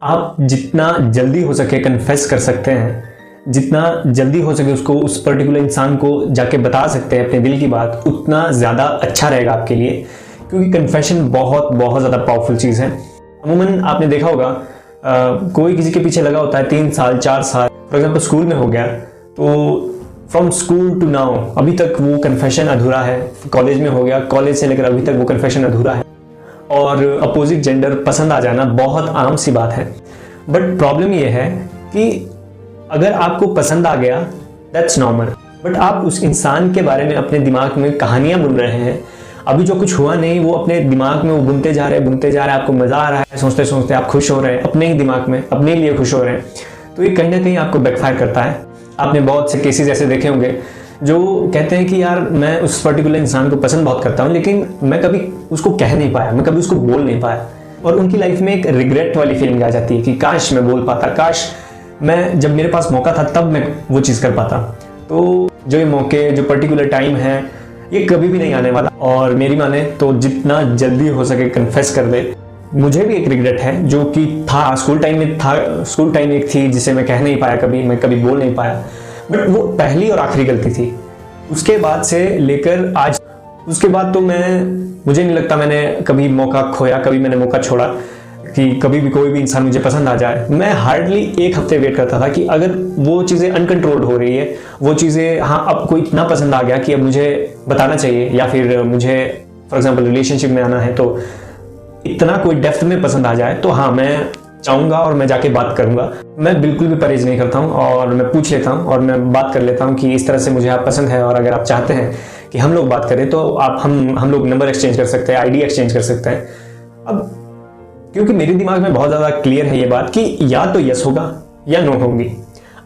आप जितना जल्दी हो सके कन्फेस कर सकते हैं, जितना जल्दी हो सके उसको उस पर्टिकुलर इंसान को जाके बता सकते हैं अपने दिल की बात, उतना ज़्यादा अच्छा रहेगा आपके लिए, क्योंकि कन्फेशन बहुत बहुत ज़्यादा पावरफुल चीज़ है। अमूमन आपने देखा होगा कोई किसी के पीछे लगा होता है 3 साल 4 साल, फॉर एग्जाम्पल स्कूल में हो गया तो फ्रॉम स्कूल टू नाउ अभी तक वो कन्फेशन अधूरा है, कॉलेज में हो गया, कॉलेज से लेकर अभी तक वो कन्फेशन अधूरा है। और अपोजिट जेंडर पसंद आ जाना बहुत आम सी बात है, बट प्रॉब्लम ये है कि अगर आपको पसंद आ गया दैट्स नॉर्मल, बट आप उस इंसान के बारे में अपने दिमाग में कहानियां बुन रहे हैं। अभी जो कुछ हुआ नहीं वो अपने दिमाग में वो बुनते जा रहे हैं, आपको मजा आ रहा है, सोचते सोचते आप खुश हो रहे हैं, अपने ही दिमाग में अपने लिए खुश हो रहे हैं, तो ये कहीं ना कहीं आपको बैकफायर करता है। आपने बहुत से केसेस ऐसे देखे होंगे जो कहते हैं कि यार मैं उस पर्टिकुलर इंसान को पसंद बहुत करता हूँ, लेकिन मैं कभी उसको कह नहीं पाया, मैं कभी उसको बोल नहीं पाया, और उनकी लाइफ में एक रिग्रेट वाली फीलिंग आ जाती है कि काश मैं बोल पाता, काश मैं जब मेरे पास मौका था तब मैं वो चीज़ कर पाता। तो जो ये मौके, जो पर्टिकुलर टाइम है, ये कभी भी नहीं आने वाला, और मेरी माने तो जितना जल्दी हो सके कन्फेस कर दे। मुझे भी एक रिग्रेट है जो कि था स्कूल टाइम में, स्कूल टाइम एक थी जिसे मैं कह नहीं पाया, मैं कभी बोल नहीं पाया, बट वो पहली और आखिरी गलती थी। उसके बाद से लेकर आज, उसके बाद तो मुझे नहीं लगता मैंने कभी मौका खोया, कभी मैंने मौका छोड़ा कि कभी भी कोई भी इंसान मुझे पसंद आ जाए। मैं हार्डली 1 हफ्ते वेट करता था कि अगर वो चीज़ें अनकंट्रोल्ड हो रही है, वो चीज़ें हाँ अब कोई इतना पसंद आ गया कि अब मुझे बताना चाहिए, या फिर मुझे फॉर एग्जांपल रिलेशनशिप में आना है, तो इतना कोई डेप्थ में पसंद आ जाए तो हाँ मैं चाहूँगा और मैं जाके बात करूँगा। मैं बिल्कुल भी परहेज नहीं करता हूँ और मैं पूछ लेता हूँ और मैं बात कर लेता हूँ कि इस तरह से मुझे आप पसंद है, और अगर आप चाहते हैं कि हम लोग बात करें तो आप हम लोग नंबर एक्सचेंज कर सकते हैं, आईडी एक्सचेंज कर सकते हैं। अब क्योंकि मेरे दिमाग में बहुत ज़्यादा क्लियर है ये बात कि या तो यस होगा या नो होगी।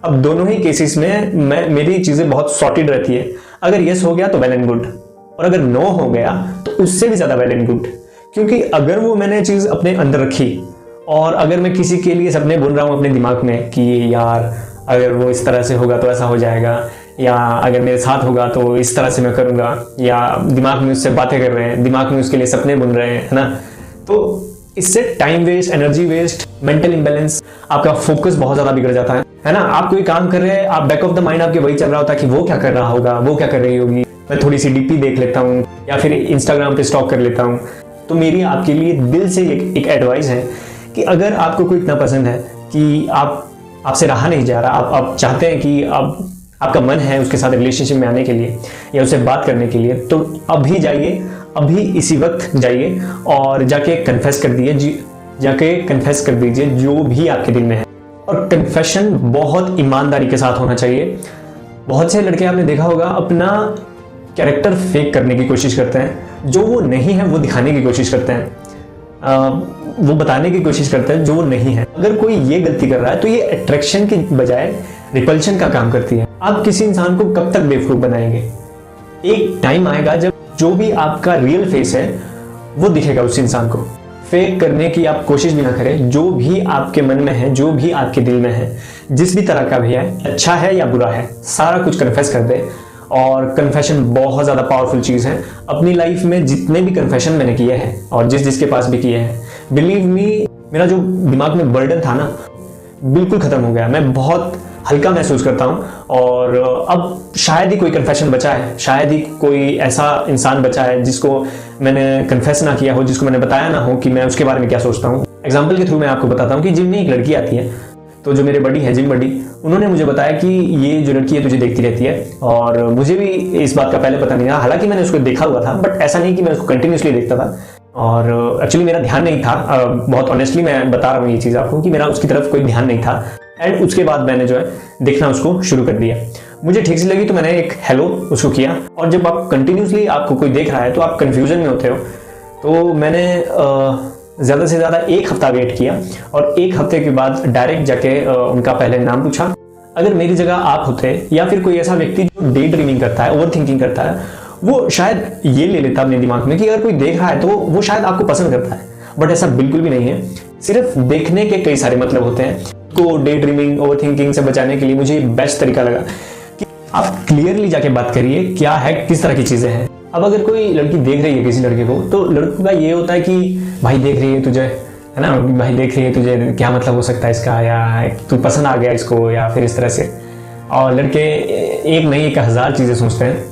अब दोनों ही केसेस में मेरी चीज़ें बहुत सॉर्टेड रहती है। अगर यस हो गया तो वेल एंड गुड, और अगर नो हो गया तो उससे भी ज़्यादा वेल एंड गुड, क्योंकि अगर वो मैंने चीज़ अपने अंदर रखी और अगर मैं किसी के लिए सपने बुन रहा हूँ अपने दिमाग में कि यार अगर वो इस तरह से होगा तो ऐसा हो जाएगा, या अगर मेरे साथ होगा तो इस तरह से मैं करूँगा, या दिमाग में उससे बातें कर रहे हैं, दिमाग में उसके लिए सपने बुन रहे हैं, है ना, तो इससे time waste, energy waste, mental imbalance, आपका फोकस बहुत ज़्यादा बिगड़ जाता है ना। आप कोई काम कर रहे हैं, आप बैक ऑफ द माइंड आपके वही चल रहा होता है कि वो क्या कर रहा होगा, वो क्या कर रही होगी, मैं थोड़ी सी डीपी देख लेता हूँ या फिर इंस्टाग्राम पे स्टॉक कर लेता हूँ। तो मेरी आपके लिए दिल से एक एडवाइस है कि अगर आपको कोई इतना पसंद है कि आपसे रहा नहीं जा रहा, आप चाहते हैं कि आपका मन है उसके साथ रिलेशनशिप में आने के लिए या उससे बात करने के लिए, तो अभी जाइए, अभी इसी वक्त जाइए और जाके कन्फेस कर दीजिए जो भी आपके दिल में है। और कन्फेशन बहुत ईमानदारी के साथ होना चाहिए। बहुत से लड़के आपने देखा होगा अपना कैरेक्टर फेक करने की कोशिश करते हैं, जो वो नहीं है वो दिखाने की कोशिश करते हैं, वो बताने की कोशिश करते हैं जो वो नहीं है। अगर कोई ये गलती कर रहा है तो ये अट्रैक्शन की बजाय रिपल्शन का काम करती है। आप किसी इंसान को कब तक बेवकूफ बनाएंगे? एक टाइम आएगा जब जो भी आपका रियल फेस है वो दिखेगा उस इंसान को। फेक करने की आप कोशिश भी ना करें। जो भी आपके मन में है, जो भी आपके दिल में है, जिस भी तरह का भी है, अच्छा है या बुरा है, सारा कुछ कन्फेस कर दे। और कन्फेशन बहुत ज़्यादा पावरफुल चीज़ है। अपनी लाइफ में जितने भी कन्फेशन मैंने किए हैं और जिसके पास भी किए हैं, बिलीव मी, मेरा जो दिमाग में बर्डन था ना बिल्कुल ख़त्म हो गया। मैं बहुत हल्का महसूस करता हूँ, और अब शायद ही कोई कन्फेशन बचा है, शायद ही कोई ऐसा इंसान बचा है जिसको मैंने कन्फेस ना किया हो, जिसको मैंने बताया ना हो कि मैं उसके बारे में क्या सोचता हूँ। एग्जाम्पल के थ्रू मैं आपको बताता हूँ कि जिम में एक लड़की आती है, तो जो मेरे बडी है, जिम बडी, उन्होंने मुझे बताया कि ये जो लड़की है तुझे देखती रहती है, और मुझे भी इस बात का पहले पता नहीं था। हालांकि मैंने उसको देखा हुआ था, बट ऐसा नहीं कि मैं उसको कंटिन्यूसली देखता था, और एक्चुअली मेरा ध्यान नहीं था। बहुत ऑनेस्टली मैं बता रहा हूँ ये चीज़ आपको कि मेरा उसकी तरफ कोई ध्यान नहीं था। एंड उसके बाद मैंने जो है देखना उसको शुरू कर दिया। मुझे ठीक सी लगी तो मैंने एक हेलो उसको किया, और जब आप कंटिन्यूसली आपको कोई देख रहा है तो आप कंफ्यूजन में होते हो। तो मैंने ज़्यादा से ज़्यादा 1 हफ्ता वेट किया, और 1 हफ्ते के बाद डायरेक्ट जाके उनका पहले नाम पूछा। अगर मेरी जगह आप होते या फिर कोई ऐसा व्यक्ति जो डे ड्रीमिंग करता है, ओवर थिंकिंग करता है, वो शायद ये ले लेता अपने दिमाग में कि अगर कोई देख रहा है तो वो शायद आपको पसंद करता है, बट ऐसा बिल्कुल भी नहीं है। सिर्फ देखने के कई सारे मतलब होते हैं। को डे ड्रीमिंग, ओवर थिंकिंग से बचाने के लिए मुझे बेस्ट तरीका लगा कि आप क्लियरली जाके बात करिए क्या है, किस तरह की चीज़ें हैं। अब अगर कोई लड़की देख रही है किसी लड़के को, तो लड़कों का ये होता है कि भाई देख रही है तुझे, है ना, भाई देख रही है तुझे, क्या मतलब हो सकता है इसका, या तू पसंद आ गया इसको, या फिर इस तरह से। और लड़के एक नहीं 1000 चीज़ें सोचते हैं।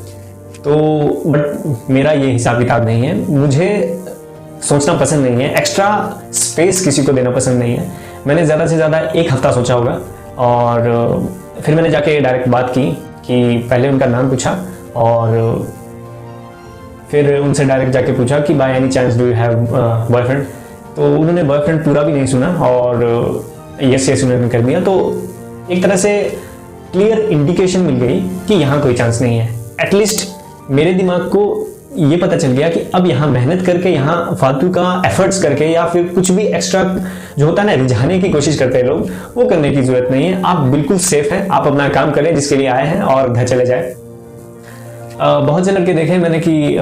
तो बट मेरा ये हिसाब किताब नहीं है, मुझे सोचना पसंद नहीं है, एक्स्ट्रा स्पेस किसी को देना पसंद नहीं है। मैंने ज़्यादा से ज़्यादा 1 हफ्ता सोचा होगा, और फिर मैंने जाके डायरेक्ट बात की कि पहले उनका नाम पूछा, और फिर उनसे डायरेक्ट जाके पूछा कि by any chance do you have boyfriend. तो उन्होंने बॉयफ्रेंड पूरा भी नहीं सुना और यस यस उन्होंने कर दिया। तो एक तरह से क्लियर इंडिकेशन मिल गई कि यहाँ कोई चांस नहीं है। एटलीस्ट मेरे दिमाग को ये पता चल गया कि अब यहाँ मेहनत करके, यहाँ फालतू का एफर्ट्स करके, या फिर कुछ भी एक्स्ट्रा जो होता है ना, रिझाने की कोशिश करते हैं लोग, वो करने की जरूरत नहीं है। आप बिल्कुल सेफ हैं, आप अपना काम करें जिसके लिए आए हैं और घर चले जाए। बहुत से लड़के देखे मैंने कि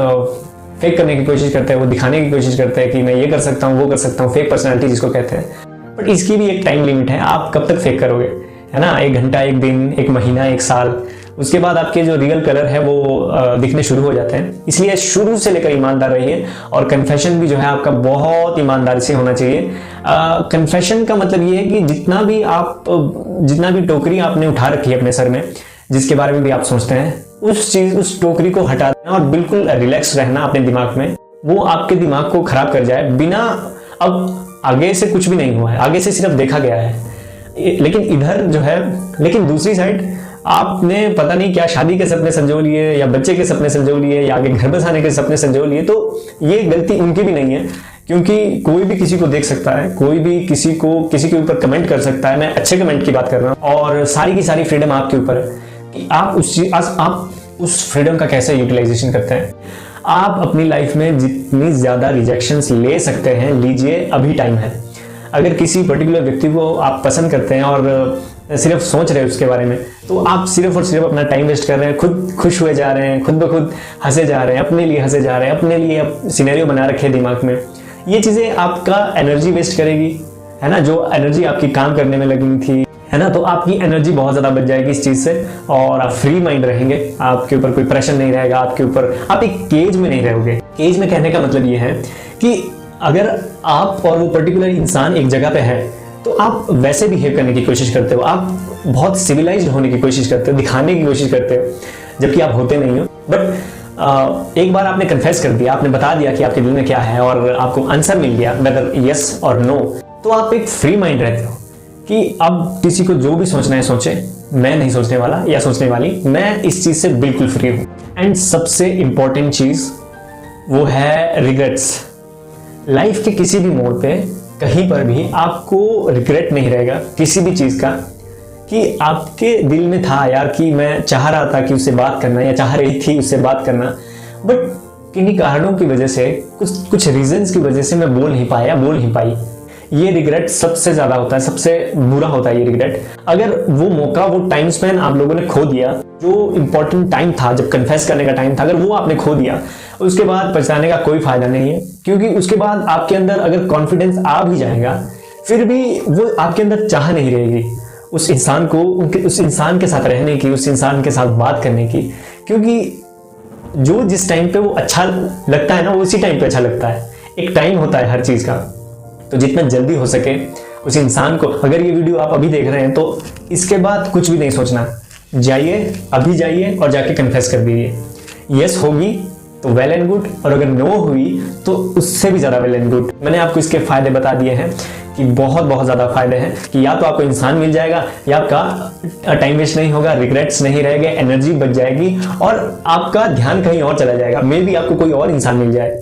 फेक करने की कोशिश करते हैं, वो दिखाने की कोशिश करते हैं कि मैं ये कर सकता हूँ, वो कर सकता हूँ, फेक पर्सनैलिटी जिसको कहते हैं। बट इसकी भी एक टाइम लिमिट है, आप कब तक फेक करोगे, है ना, 1 घंटा, 1 दिन, 1 महीना, 1 साल, उसके बाद आपके जो रियल कलर है वो दिखने शुरू हो जाते हैं। इसलिए शुरू से लेकर ईमानदार रहिए, और कन्फेशन भी जो है आपका बहुत ईमानदारी से होना चाहिए। कन्फेशन का मतलब ये है कि जितना भी टोकरी आपने उठा रखी है अपने सर में, जिसके बारे में भी आप सोचते हैं, उस टोकरी को हटा देना और बिल्कुल रिलैक्स रहना अपने दिमाग में। वो आपके दिमाग को खराब कर जाए बिना, अब आगे से कुछ भी नहीं हुआ है, आगे से सिर्फ देखा गया है, लेकिन दूसरी साइड आपने पता नहीं क्या शादी के सपने संजो लिए, या बच्चे के सपने संजो लिए, या आगे घर बसाने के सपने संजो लिए। तो ये गलती उनकी भी नहीं है, क्योंकि कोई भी किसी को देख सकता है, कोई भी किसी के ऊपर कमेंट कर सकता है। मैं अच्छे कमेंट की बात कर रहा हूँ, और सारी की सारी फ्रीडम आपके ऊपर है कि आप उस फ्रीडम का कैसे यूटिलाइजेशन करते हैं। आप अपनी लाइफ में जितनी ज्यादा रिजेक्शंस ले सकते हैं लीजिए, अभी टाइम है। अगर किसी पर्टिकुलर व्यक्ति को आप पसंद करते हैं और सिर्फ सोच रहे हैं उसके बारे में, तो आप सिर्फ और सिर्फ अपना टाइम वेस्ट कर रहे हैं, खुद खुश हुए जा रहे हैं, खुद ब खुद हंसे जा रहे हैं, अपने लिए हंसे जा रहे हैं, अपने लिए सिनेरियो बना रखे हैं दिमाग में। ये चीजें आपका एनर्जी वेस्ट करेगी, है ना, जो एनर्जी आपकी काम करने में लगी थी, है ना, तो आपकी एनर्जी बहुत ज्यादा बच जाएगी इस चीज से, और आप फ्री माइंड रहेंगे, आपके ऊपर कोई प्रेशर नहीं रहेगा, आपके ऊपर आप एक केज में नहीं रहोगे। केज में कहने का मतलब ये है कि अगर आप और वो पर्टिकुलर इंसान एक जगह पे है, तो आप वैसे बिहेव करने की कोशिश करते हो, आप बहुत सिविलाइज्ड होने की कोशिश करते हो, दिखाने की कोशिश करते हो, जबकि आप होते नहीं हो। बट एक बार आपने कन्फेस कर दिया, आपने बता दिया कि आपके दिल में क्या है, और आपको आंसर मिल गया वेदर यस और नो, तो आप एक फ्री माइंड रहते हो कि अब किसी को जो भी सोचना है सोचे, मैं नहीं सोचने वाला या सोचने वाली, मैं इस चीज से बिल्कुल फ्री हूं। एंड सबसे इंपॉर्टेंट चीज वो है रिग्रेट्स। लाइफ के किसी भी मोड़ पे कहीं पर भी आपको रिग्रेट नहीं रहेगा किसी भी चीज का, कि आपके दिल में था यार कि मैं चाह रहा था कि उससे बात करना, या चाह रही थी उससे बात करना, बट किन्हीं कारणों की वजह से, कुछ रीजंस की वजह से मैं बोल नहीं पाई। ये रिग्रेट सबसे ज्यादा होता है, सबसे बुरा होता है ये रिग्रेट। अगर वो मौका, वो टाइम स्पेन आप लोगों ने खो दिया, जो इंपॉर्टेंट टाइम था, जब कन्फेस करने का टाइम था, अगर वो आपने खो दिया, उसके बाद पछताने का कोई फायदा नहीं है। क्योंकि उसके बाद आपके अंदर अगर कॉन्फिडेंस आ भी जाएगा, फिर भी वो आपके अंदर चाह नहीं रहेगी उस इंसान को, उस इंसान के साथ रहने की, उस इंसान के साथ बात करने की। क्योंकि जो जिस टाइम पे वो अच्छा लगता है ना, वो उसी टाइम पे अच्छा लगता है। एक टाइम होता है हर चीज का। तो जितना जल्दी हो सके उस इंसान को, अगर ये वीडियो आप अभी देख रहे हैं तो इसके बाद कुछ भी नहीं सोचना, जाइए, अभी जाइए और जाके कन्फेस कर दीजिए। यस होगी तो वेल एंड गुड, और अगर नो हुई तो उससे भी ज्यादा वेल एंड गुड। मैंने आपको इसके फायदे बता दिए हैं कि बहुत ज्यादा फायदे हैं, कि या तो आपको इंसान मिल जाएगा, या आपका टाइम वेस्ट नहीं होगा, रिग्रेट्स नहीं रहेंगे, एनर्जी बच जाएगी, और आपका ध्यान कहीं और चला जाएगा। मे बी आपको कोई और इंसान मिल जाए।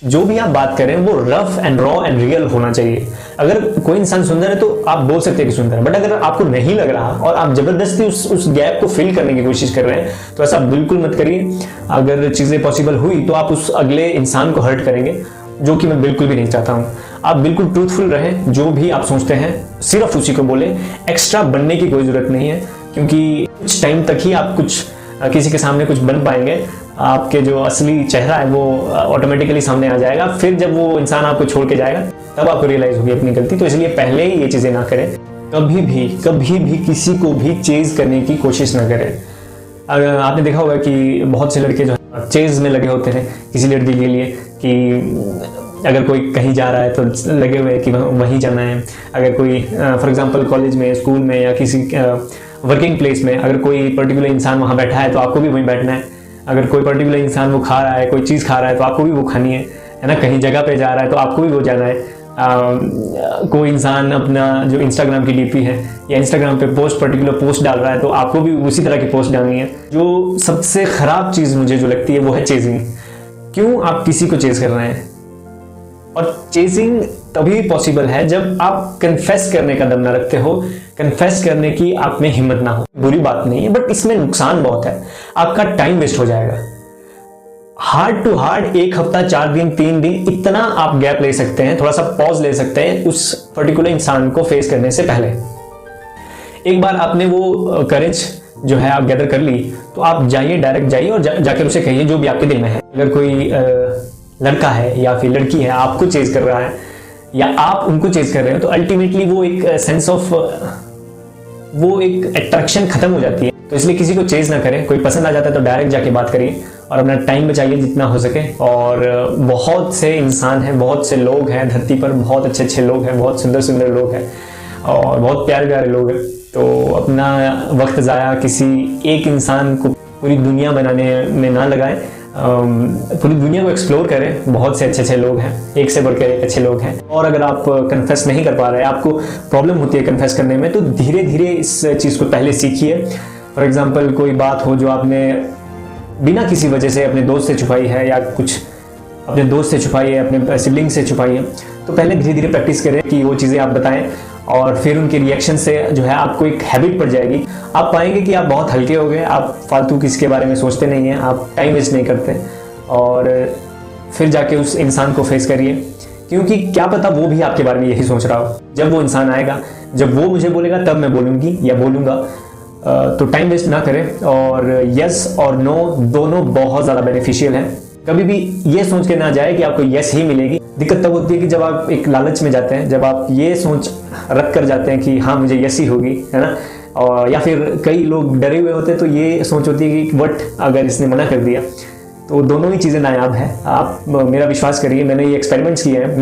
जो भी आप बात करें वो rough and raw and real होना चाहिए। अगर कोई इंसान सुंदर है तो आप बोल सकते हैं कि सुंदर है, बट अगर आपको नहीं लग रहा और आप जबरदस्ती उस गैप को फिल करने की कोशिश कर रहे हैं, तो ऐसा बिल्कुल मत करिए। अगर चीजें पॉसिबल हुई तो आप उस अगले इंसान को हर्ट करेंगे, जो कि मैं बिल्कुल भी नहीं चाहता हूं। आप बिल्कुल ट्रूथफुल रहे, जो भी आप सोचते हैं सिर्फ उसी को बोले, एक्स्ट्रा बनने की कोई जरूरत नहीं है, क्योंकि कुछ टाइम तक ही आप किसी के सामने कुछ बन पाएंगे। आपके जो असली चेहरा है वो ऑटोमेटिकली सामने आ जाएगा। फिर जब वो इंसान आपको छोड़ के जाएगा तब आपको रियलाइज होगी अपनी गलती। तो इसलिए पहले ही ये चीजें ना करें, कभी भी किसी को भी चेज करने की कोशिश ना करें। अगर आपने देखा होगा कि बहुत से लड़के जो चेज में लगे होते हैं किसी लड़की के लिए, कि अगर कोई कहीं जा रहा है तो लगे हुए हैं कि वहीं जाना है। अगर कोई फॉर एग्जांपल कॉलेज में, स्कूल में या किसी वर्किंग प्लेस में अगर कोई पर्टिकुलर इंसान वहाँ बैठा है तो आपको भी वहीं बैठना है। अगर कोई पर्टिकुलर इंसान वो खा रहा है, कोई चीज़ खा रहा है तो आपको भी वो खानी है ना। कहीं जगह पे जा रहा है तो आपको भी वो जाना है। कोई इंसान अपना जो इंस्टाग्राम की डीपी है या इंस्टाग्राम पे पर्टिकुलर पोस्ट डाल रहा है तो आपको भी उसी तरह की पोस्ट डालनी है। जो सबसे ख़राब चीज़ मुझे जो लगती है वो है चेजिंग। क्यों आप किसी को चेज कर रहे हैं? और चेजिंग तभी पॉसिबल है जब आप कन्फेस करने का दम ना रखते हो, कन्फेस करने की आप में हिम्मत ना हो। बुरी बात नहीं है, बट इसमें नुकसान बहुत है। आपका टाइम वेस्ट हो जाएगा। हार्ड टू हार्ड 1 हफ्ता, 4 दिन, 3 दिन, इतना आप गैप ले सकते हैं, थोड़ा सा पॉज ले सकते हैं उस पर्टिकुलर इंसान को फेस करने से पहले। एक बार आपने वो करेज जो है आप गैदर कर ली तो आप जाइए, डायरेक्ट जाइए और जाकर उसे कहिए जो भी आपके दिल में है। अगर कोई लड़का है या फिर लड़की है आपको चेज कर रहा है या आप उनको चेज कर रहे हो तो अल्टीमेटली वो एक सेंस ऑफ वो एक अट्रैक्शन खत्म हो जाती है। तो इसलिए किसी को चेज ना करें। कोई पसंद आ जाता है तो डायरेक्ट जाके बात करिए और अपना टाइम बचाइए जितना हो सके। और बहुत से इंसान हैं, बहुत से लोग हैं धरती पर, बहुत अच्छे अच्छे लोग हैं, बहुत सुंदर सुंदर लोग हैं और बहुत प्यारे प्यारे लोग हैं। तो अपना वक्त ज़ाया किसी एक इंसान को पूरी दुनिया बनाने में ना लगाएं। पूरी दुनिया को एक्सप्लोर करें। बहुत से अच्छे अच्छे लोग हैं, एक से बढ़कर एक अच्छे लोग हैं। और अगर आप कन्फेस नहीं कर पा रहे हैं, आपको प्रॉब्लम होती है कन्फेस करने में, तो धीरे धीरे इस चीज़ को पहले सीखिए। फॉर एग्जाम्पल कोई बात हो जो आपने बिना किसी वजह से अपने दोस्त से छुपाई है या कुछ अपने दोस्त से छुपाई है, अपने सिबलिंग से छुपाई है, तो पहले धीरे धीरे प्रैक्टिस करें कि वो चीज़ें आप बताएं और फिर उनके रिएक्शन से जो है आपको एक हैबिट पड़ जाएगी। आप पाएंगे कि आप बहुत हल्के हो गए, आप फालतू किसी के बारे में सोचते नहीं हैं, आप टाइम वेस्ट नहीं करते और फिर जाके उस इंसान को फेस करिए। क्योंकि क्या पता वो भी आपके बारे में यही सोच रहा हो। जब वो इंसान आएगा, जब वो मुझे बोलेगा तब मैं बोलूँगी या बोलूँगा। तो टाइम वेस्ट ना करें। और यस और नो दोनों बहुत ज़्यादा बेनिफिशियल हैं। कभी भी ये सोच के ना जाए कि आपको यस ही मिलेगी। दिक्कत तब होती है कि जब आप एक लालच में जाते हैं, जब आप ये सोच रख कर जाते हैं कि हाँ मुझे यस ही होगी, है ना। और या फिर कई लोग डरे हुए होते हैं तो ये सोच होती है कि वट अगर इसने मना कर दिया, तो दोनों ही चीज़ें नायाब है। आप मेरा विश्वास करिए, मैंने ये एक्सपेरिमेंट्स किए हैं।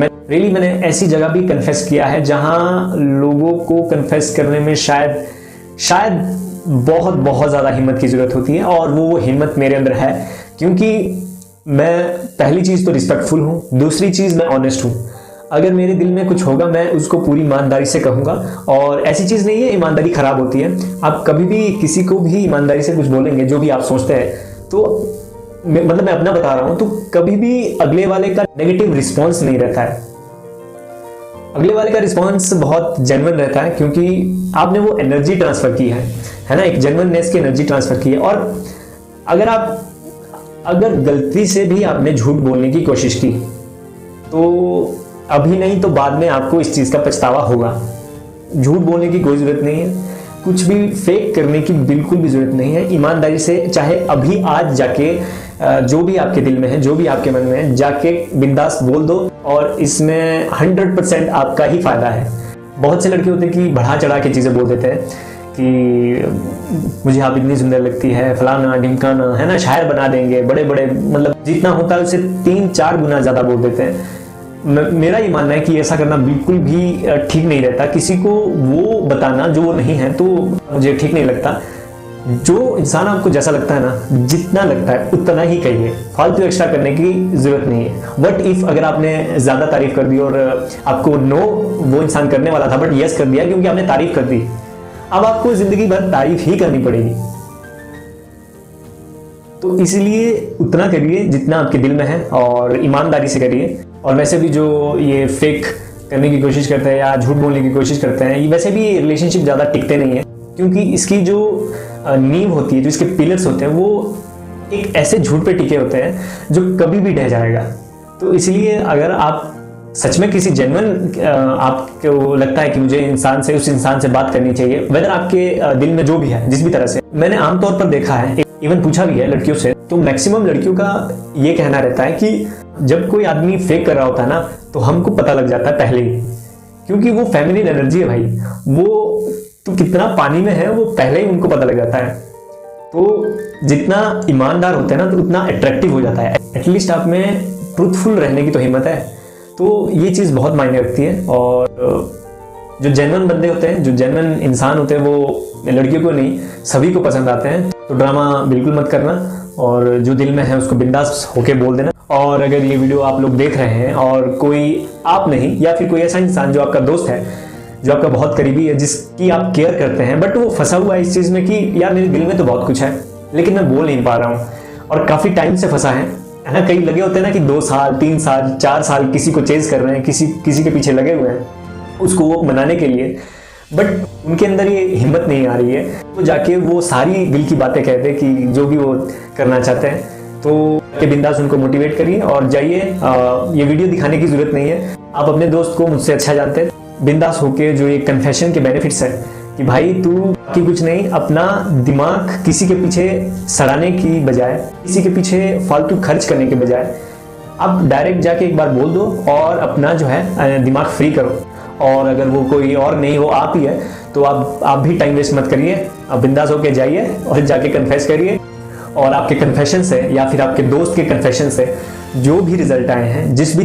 मैंने ऐसी जगह भी कन्फेस किया है जहाँ लोगों को कन्फेस करने में शायद बहुत बहुत ज़्यादा हिम्मत की ज़रूरत होती है और वो हिम्मत मेरे अंदर है। क्योंकि मैं पहली चीज़ तो रिस्पेक्टफुल हूँ, दूसरी चीज़ मैं ऑनेस्ट हूँ। अगर मेरे दिल में कुछ होगा मैं उसको पूरी ईमानदारी से कहूँगा। और ऐसी चीज़ नहीं है ईमानदारी खराब होती है। आप कभी भी किसी को भी ईमानदारी से कुछ बोलेंगे जो भी आप सोचते हैं, तो मतलब मैं अपना बता रहा हूँ, तो कभी भी अगले वाले का नेगेटिव रिस्पॉन्स नहीं रहता है। अगले वाले का रिस्पॉन्स बहुत जेन्युइन रहता है क्योंकि आपने वो एनर्जी ट्रांसफ़र की है ना, एक जेन्युइननेस की एनर्जी ट्रांसफ़र की है। और अगर गलती से भी आपने झूठ बोलने की कोशिश की तो अभी नहीं तो बाद में आपको इस चीज़ का पछतावा होगा। झूठ बोलने की कोई ज़रूरत नहीं है, कुछ भी फेक करने की बिल्कुल भी ज़रूरत नहीं है। ईमानदारी से चाहे अभी आज जाके जो भी आपके दिल में है, जो भी आपके मन में है, जाके बिंदास बोल दो और इसमें 100% आपका ही फायदा है। बहुत से लड़के होते हैं कि बढ़ा चढ़ा के चीज़ें बोल देते हैं कि मुझे आप इतनी सुंदर लगती है, फलाना ढिमकाना, है ना, शायर बना देंगे, बड़े बड़े मतलब जितना होता है उससे 3-4 गुना ज़्यादा बोल देते हैं। मेरा ये मानना है कि ऐसा करना बिल्कुल भी ठीक नहीं रहता। किसी को वो बताना जो वो नहीं है तो मुझे ठीक नहीं लगता। जो इंसान आपको जैसा लगता है ना, जितना लगता है उतना ही कहिए, फालतू एक्स्ट्रा करने की जरूरत नहीं है। बट इफ अगर आपने ज़्यादा तारीफ कर दी और आपको नो वो इंसान करने वाला था बट यस कर दिया क्योंकि आपने तारीफ कर दी, अब आपको जिंदगी भर तारीफ ही करनी पड़ेगी। तो इसलिए उतना करिए जितना आपके दिल में है और ईमानदारी से करिए। और वैसे भी जो ये फेक करने की कोशिश करते हैं या झूठ बोलने की कोशिश करते हैं, वैसे भी रिलेशनशिप ज़्यादा टिकते नहीं है क्योंकि इसकी जो नींव होती है, जो इसके पिलर्स होते हैं, वो एक ऐसे झूठ पे टिके होते हैं जो कभी भी ढह जाएगा। तो इसलिए अगर आप सच में किसी जेन्युइन आपको लगता है कि मुझे इंसान से, उस इंसान से बात करनी चाहिए, वेदर आपके दिल में जो भी है, जिस भी तरह से, मैंने आमतौर पर देखा है, इवन पूछा भी है लड़कियों से, तो मैक्सिमम लड़कियों का ये कहना रहता है कि जब कोई आदमी फेक कर रहा होता है ना तो हमको पता लग जाता है पहले ही, क्योंकि वो फेमिनिन एनर्जी है भाई, वो तो कितना पानी में है वो पहले ही उनको पता लग जाता है। तो जितना ईमानदार होते हैं ना तो उतना अट्रैक्टिव हो जाता है। एटलीस्ट आप में ट्रूथफुल रहने की तो हिम्मत है। तो ये चीज़ बहुत मायने रखती है। और जो जेन्युइन बंदे होते हैं, जो जेन्युइन इंसान होते हैं, वो लड़कियों को नहीं सभी को पसंद आते हैं। तो ड्रामा बिल्कुल मत करना और जो दिल में है उसको बिंदास होके बोल देना। और अगर ये वीडियो आप लोग देख रहे हैं और कोई आप नहीं या फिर कोई ऐसा इंसान जो आपका दोस्त है, जो आपका बहुत करीबी है, जिसकी आप केयर करते हैं, बट वो फंसा हुआ है इस चीज़ में कि यार मेरे दिल में तो बहुत कुछ है लेकिन मैं बोल नहीं पा रहा हूँ, और काफ़ी टाइम से फंसा है ना। कई लगे होते हैं ना कि 2 साल 3 साल 4 साल किसी को चेज कर रहे हैं, किसी के पीछे लगे हुए हैं उसको वो मनाने के लिए, बट उनके अंदर ये हिम्मत नहीं आ रही है। तो जाके वो सारी दिल की बातें कहते हैं कि जो भी वो करना चाहते हैं, तो बिंदास उनको मोटिवेट करिए और जाइए। ये वीडियो दिखाने की जरूरत नहीं है, आप अपने दोस्त को मुझसे अच्छा जानते हैं। बिंदास होके जो ये कन्फेशन के बेनिफिट्स है कि भाई तू की कुछ नहीं, अपना दिमाग किसी के पीछे सड़ाने की बजाय, किसी के पीछे फालतू खर्च करने के बजाय आप डायरेक्ट जाके एक बार बोल दो और अपना जो है दिमाग फ्री करो। और अगर वो कोई और नहीं हो, आप ही है, तो आप भी टाइम वेस्ट मत करिए, आप बिंदास होके जाइए और जाके कन्फेस करिए। और आपके कन्फेशन से या फिर आपके दोस्त के कन्फेशन से जो भी रिजल्ट आए हैं, जिस भी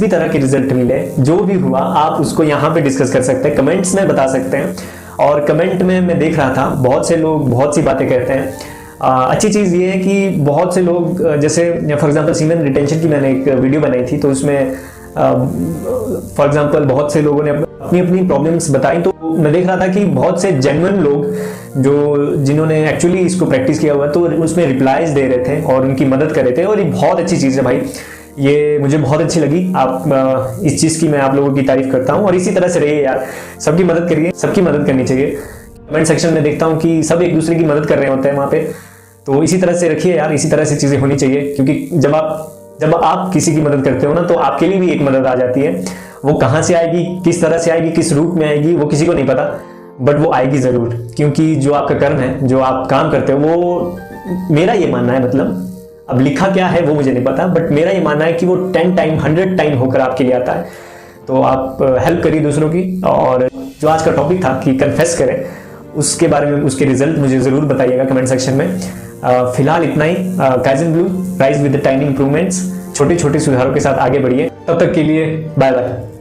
तरह के रिजल्ट मिले, जो भी हुआ, आप उसको यहाँ पे डिस्कस कर सकते हैं, कमेंट्स में बता सकते हैं। और कमेंट में मैं देख रहा था बहुत से लोग बहुत सी बातें कहते हैं। अच्छी चीज़ ये है कि बहुत से लोग, जैसे फॉर एग्जांपल सीमेन रिटेंशन की मैंने एक वीडियो बनाई थी, तो उसमें फॉर एग्जांपल बहुत से लोगों ने अपनी अपनी प्रॉब्लम्स बताई। तो मैं देख रहा था कि बहुत से जेन्युइन लोग जिन्होंने एक्चुअली इसको प्रैक्टिस किया हुआ, तो उसमें रिप्लाईज दे रहे थे और उनकी मदद कर रहे थे। और ये बहुत अच्छी चीज़ है भाई, ये मुझे बहुत अच्छी लगी। आप इस चीज़ की मैं आप लोगों की तारीफ करता हूँ और इसी तरह से रहिए यार, सबकी मदद करिए, सबकी मदद करनी चाहिए। कमेंट सेक्शन में देखता हूँ कि सब एक दूसरे की मदद कर रहे होते हैं वहाँ पे, तो इसी तरह से रखिए यार, इसी तरह से चीज़ें होनी चाहिए। क्योंकि जब आप किसी की मदद करते हो ना, तो आपके लिए भी एक मदद आ जाती है। वो कहाँ से आएगी, किस तरह से आएगी, किस रूप में आएगी, वो किसी को नहीं पता, बट वो आएगी ज़रूर। क्योंकि जो आपका कर्म है, जो आप काम करते हो, वो, मेरा ये मानना है, मतलब अब लिखा क्या है वो मुझे नहीं पता, बट मेरा ये मानना है कि वो 10 टाइम 100 टाइम होकर आपके लिए आता है। तो आप हेल्प करिए दूसरों की। और जो आज का टॉपिक था कि कन्फेस करें, उसके बारे में, उसके रिजल्ट मुझे ज़रूर बताइएगा कमेंट सेक्शन में। फिलहाल इतना ही। Kaizen blue, rise with the tiny improvements, छोटे छोटे सुधारों के साथ आगे बढ़िए। तब तक के लिए बाय बाय।